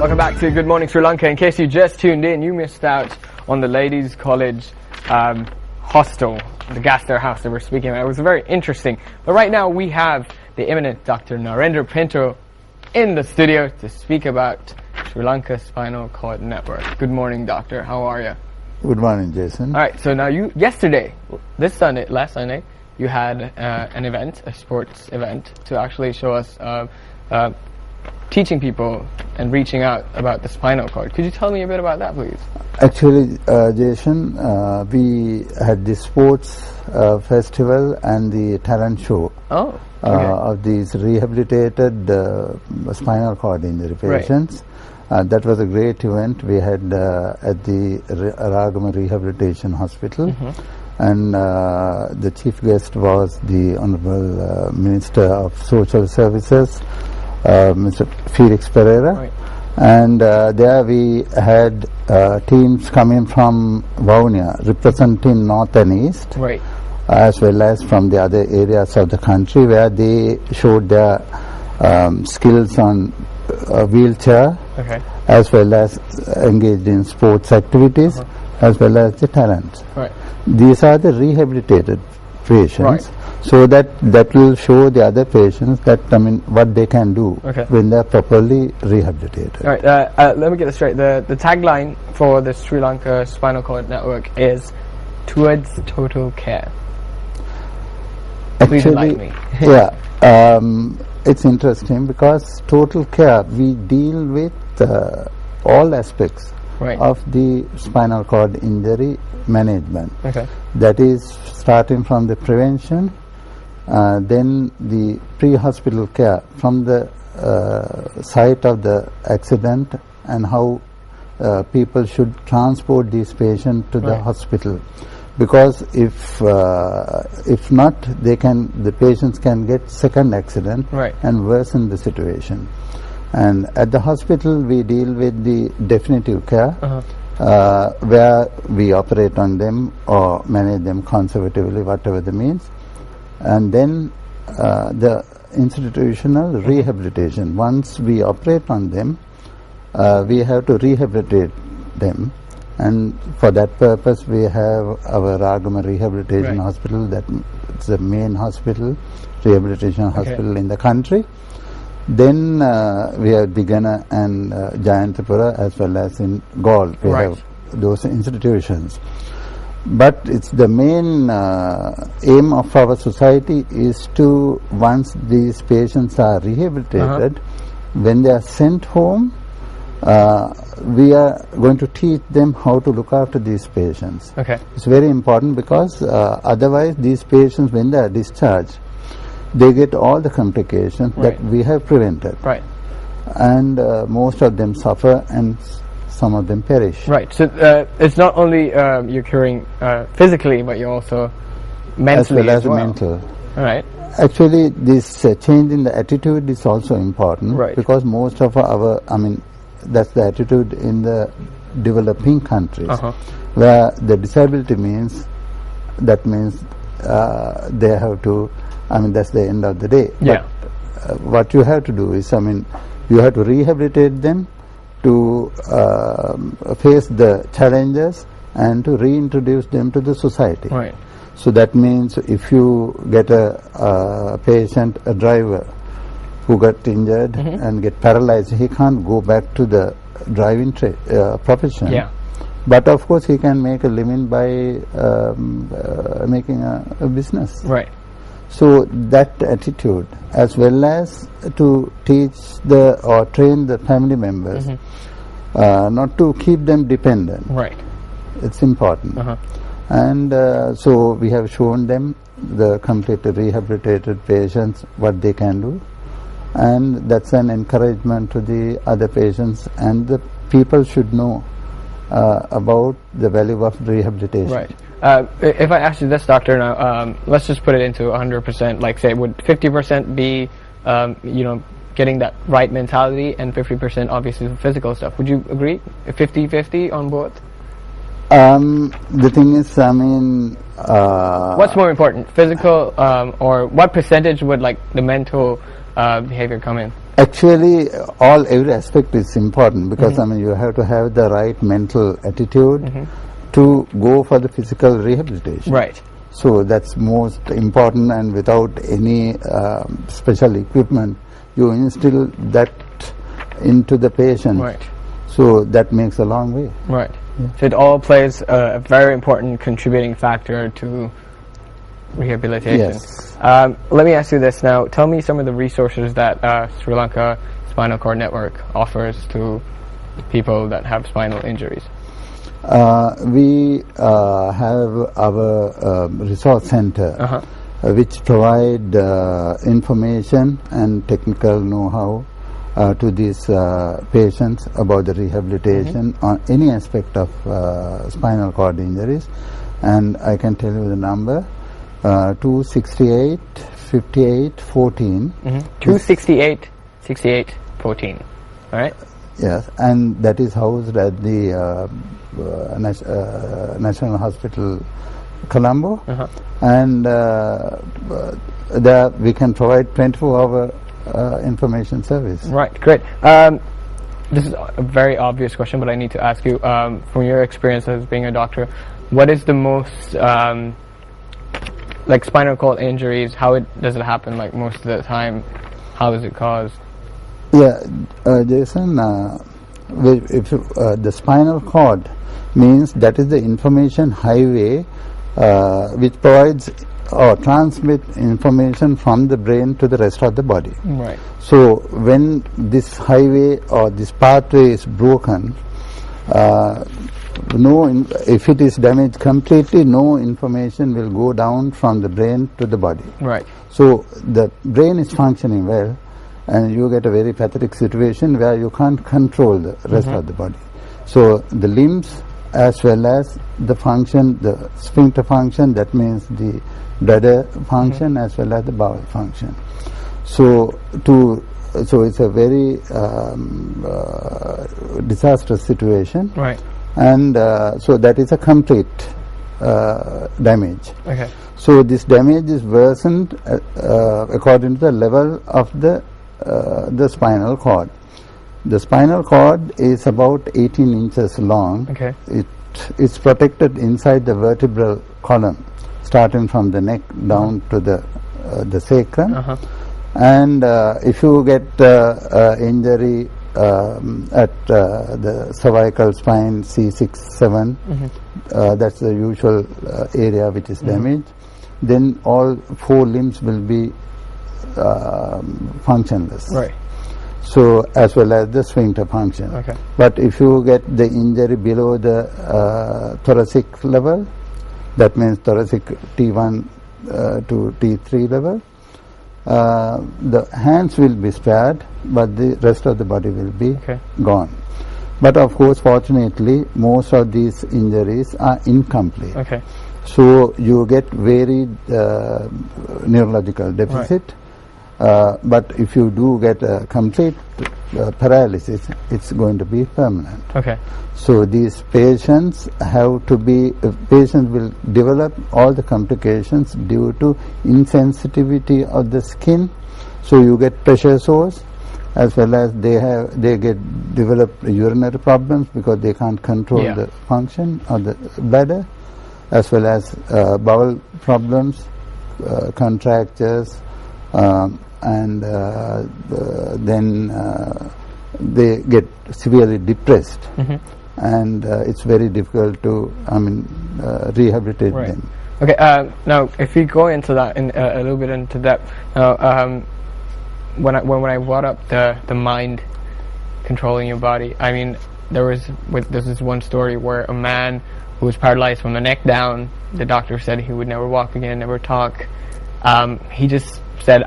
Welcome back to Good Morning Sri Lanka. In case you just tuned in, you missed out on the Ladies College hostel, the Gaster house that we're speaking about. It was very interesting. But right now we have the eminent Dr. Narendra Pinto in the studio to speak about Sri Lanka Spinal Cord Network. Good morning, doctor. How are you? Good morning, Jason. All right. So now last Sunday, you had an event, a sports event, to actually show us teaching people and reaching out about the spinal cord. Could you tell me a bit about that, please? Actually, Jason, we had the sports festival and the talent show of these rehabilitated spinal cord injury patients. Right. That was a great event we had at the Ragama Rehabilitation Hospital. And the chief guest was the Honorable Minister of Social Services, Mr. Felix Pereira. Right. And there we had teams coming from Vaunia representing North and East, right, as well as from the other areas of the country where they showed their skills on wheelchair, as well as engaged in sports activities, as well as the talents. Right. These are the rehabilitated patients. Right. So that will show the other patients that what they can do when they are properly rehabilitated. All right. Let me get this straight. The tagline for the Sri Lanka Spinal Cord Network is "Towards Total Care." Please enlighten me. It's interesting because total care, we deal with all aspects of the spinal cord injury management. That is starting from the prevention, then the pre-hospital care from the site of the accident and how people should transport these patients to the hospital, because if not, the patients can get second accident and worsen the situation. And at the hospital we deal with the definitive care, where we operate on them or manage them conservatively, whatever the means. And then the institutional rehabilitation. Once we operate on them, we have to rehabilitate them, and for that purpose we have our Ragama Rehabilitation Hospital. That's the main rehabilitation hospital in the country. Then we have Digana and Jayantapura, as well as in Galle. We have those institutions. But it's the main aim of our society is to, once these patients are rehabilitated, when they are sent home, we are going to teach them how to look after these patients. It's very important because otherwise these patients, when they are discharged, they get all the complications that we have prevented. And most of them suffer and some of them perish. Right. So it's not only you're curing physically, but you're also mentally as well. Mental. All right. Actually, this change in the attitude is also important, because most of our, that's the attitude in the developing countries, where the disability means they have to, that's the end of the day. But what you have to do is, you have to rehabilitate them to face the challenges and to reintroduce them to the society. So that means if you get a patient, a driver who got injured and get paralyzed, he can't go back to the driving profession. But of course he can make a living by making a business. So that attitude, as well as to teach or train the family members, not to keep them dependent. It's important. And so we have shown them, the completely rehabilitated patients, what they can do, and that's an encouragement to the other patients, and the people should know about the value of rehabilitation. If I ask you this, doctor, now let's just put it into 100%. Like, say, would 50% be, getting that right mentality, and 50% obviously physical stuff? Would you agree? 50-50 on both? The thing is, what's more important, physical, or what percentage would the mental behavior come in? Actually, every aspect is important because I mean you have to have the right mental attitude to go for the physical rehabilitation. Right. So that's most important, and without any special equipment, you instill that into the patient. Right. So that makes a long way. Right. Yeah. So it all plays a very important contributing factor to rehabilitation. Yes. Let me ask you this now. Tell me some of the resources that Sri Lanka Spinal Cord Network offers to people that have spinal injuries. We have our resource center, which provide information and technical know-how to these patients about the rehabilitation on any aspect of spinal cord injuries. And I can tell you the number, 268 58 14. 268 68 14. All right. Yes, and that is housed at the National Hospital, Colombo, and there we can provide 24-hour information service. Right, great. This is a very obvious question, but I need to ask you, from your experience as being a doctor, what is the most, like spinal cord injuries, does it happen like most of the time? How is it caused? Yeah, Jason, if the spinal cord means that is the information highway which provides or transmit information from the brain to the rest of the body. Right. So when this highway or this pathway is broken, if it is damaged completely, no information will go down from the brain to the body. Right. So the brain is functioning well, and you get a very pathetic situation where you can't control the rest of the body. So the limbs as well as the function, the sphincter function, that means the bladder function as well as the bowel function. So it's a very disastrous situation. Right. And so that is a complete damage. Okay. So this damage is worsened according to the level of the spinal cord. The spinal cord is about 18 inches long. Okay. It's protected inside the vertebral column, starting from the neck down to the sacrum. And if you get injury at the cervical spine C6-7, that's the usual area which is damaged, then all four limbs will be functionless. Right. So as well as the sphincter function. Okay. But if you get the injury below the thoracic level, that means thoracic T1 to T3 level, the hands will be spared, but the rest of the body will be gone. But of course, fortunately, most of these injuries are incomplete. Okay. So you get varied neurological deficit. But if you do get a complete paralysis, it's going to be permanent. Okay. So these patients patients will develop all the complications due to insensitivity of the skin. So you get pressure sores, as well as they develop urinary problems because they can't control the function of the bladder, as well as bowel problems, contractures, and then they get severely depressed, and it's very difficult to rehabilitate them. Okay. Now, if we go into that in a little bit into depth, now when I brought up the mind controlling your body, I mean there's this one story where a man who was paralyzed from the neck down, the doctor said he would never walk again, never talk. He just said,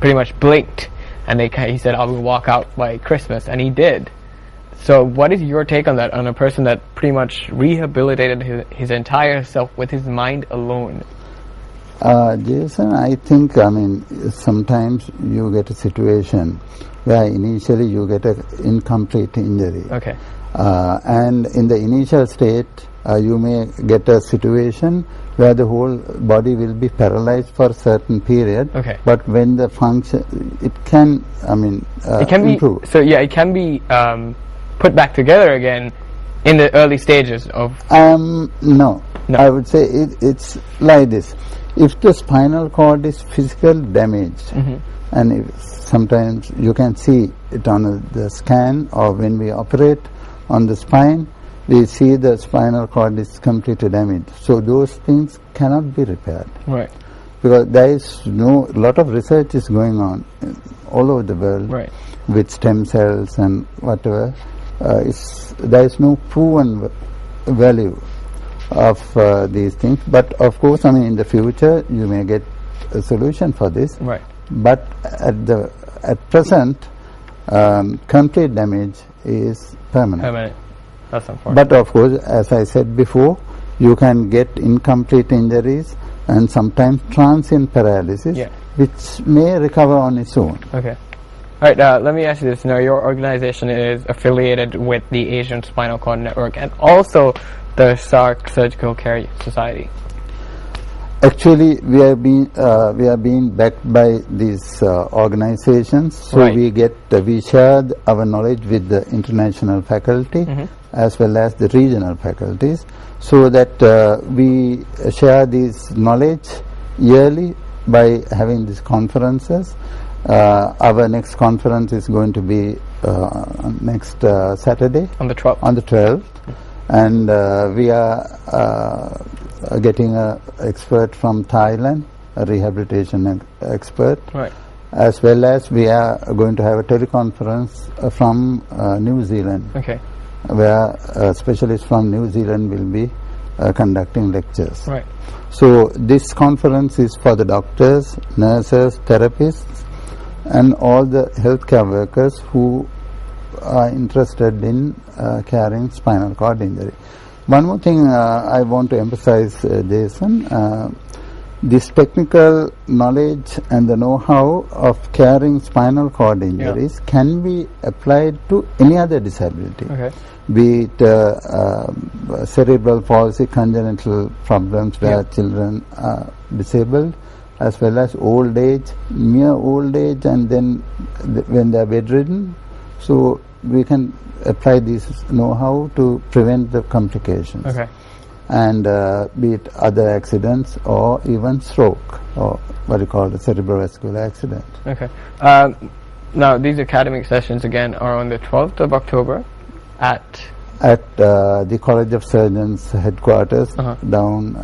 pretty much blinked, and he said, I will walk out by Christmas, and he did. So what is your take on that, on a person that pretty much rehabilitated his entire self with his mind alone? Jason, I think, sometimes you get a situation where initially you get an incomplete injury. Okay. And in the initial state, you may get a situation where the whole body will be paralyzed for a certain period. Okay. But when the function, it can, it can improve. So yeah, it can be put back together again in the early stages of. No. I would say it's like this. If the spinal cord is physically damaged, and if sometimes you can see it on the scan, or when we operate on the spine, we see the spinal cord is completely damaged. So those things cannot be repaired. Right. Because there is lot of research is going on all over the world, right, with stem cells and whatever. There is no proven value of these things. But of course, in the future you may get a solution for this. Right. But at present, complete damage is permanent. That's unfortunate. But of course, as I said before, you can get incomplete injuries and sometimes transient paralysis, which may recover on its own. Okay. All right, let me ask you this. Now, your organization is affiliated with the Asian Spinal Cord Network and also the SARC Surgical Care Society. Actually, we are being backed by these organizations, so we share our knowledge with the international faculty as well as the regional faculties, so that we share this knowledge yearly by having these conferences. Our next conference is going to be next Saturday, on the 12th. On the 12th, and we are getting an expert from Thailand, a rehabilitation expert, as well as we are going to have a teleconference from New Zealand, where a specialist from New Zealand will be conducting lectures. Right. So this conference is for the doctors, nurses, therapists, and all the healthcare workers who are interested in caring spinal cord injury. One more thing I want to emphasize, Jason, this technical knowledge and the know-how of caring spinal cord injuries can be applied to any other disability, be it cerebral palsy, congenital problems where children are disabled, as well as old age, mere old age, and then when they are bedridden. So we can apply this know-how to prevent the complications, and be it other accidents or even stroke, or what you call the cerebrovascular accident. Now these academic sessions again are on the 12th of October at the College of Surgeons headquarters, down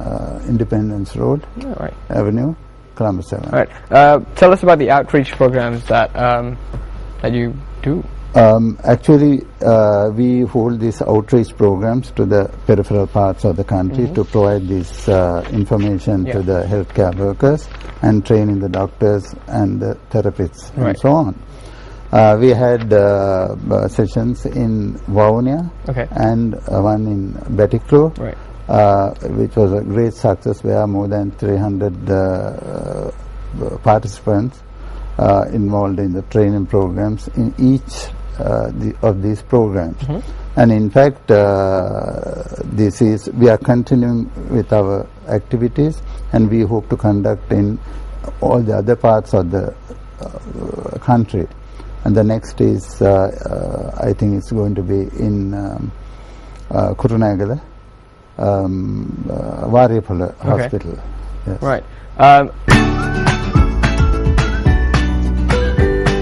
Independence Road, Avenue, Colombo 7. All right. Tell us about the outreach programs that that you do. Actually, we hold these outreach programs to the peripheral parts of the country to provide this information to the healthcare workers and training the doctors and the therapists and so on. We had sessions in Vavonia and one in Batikro, which was a great success, where more than 300 participants involved in the training programs in each of these programs. And in fact, we are continuing with our activities, and we hope to conduct in all the other parts of the country. And the next is, I think it's going to be in Kurunagala, Variapala Hospital. Right.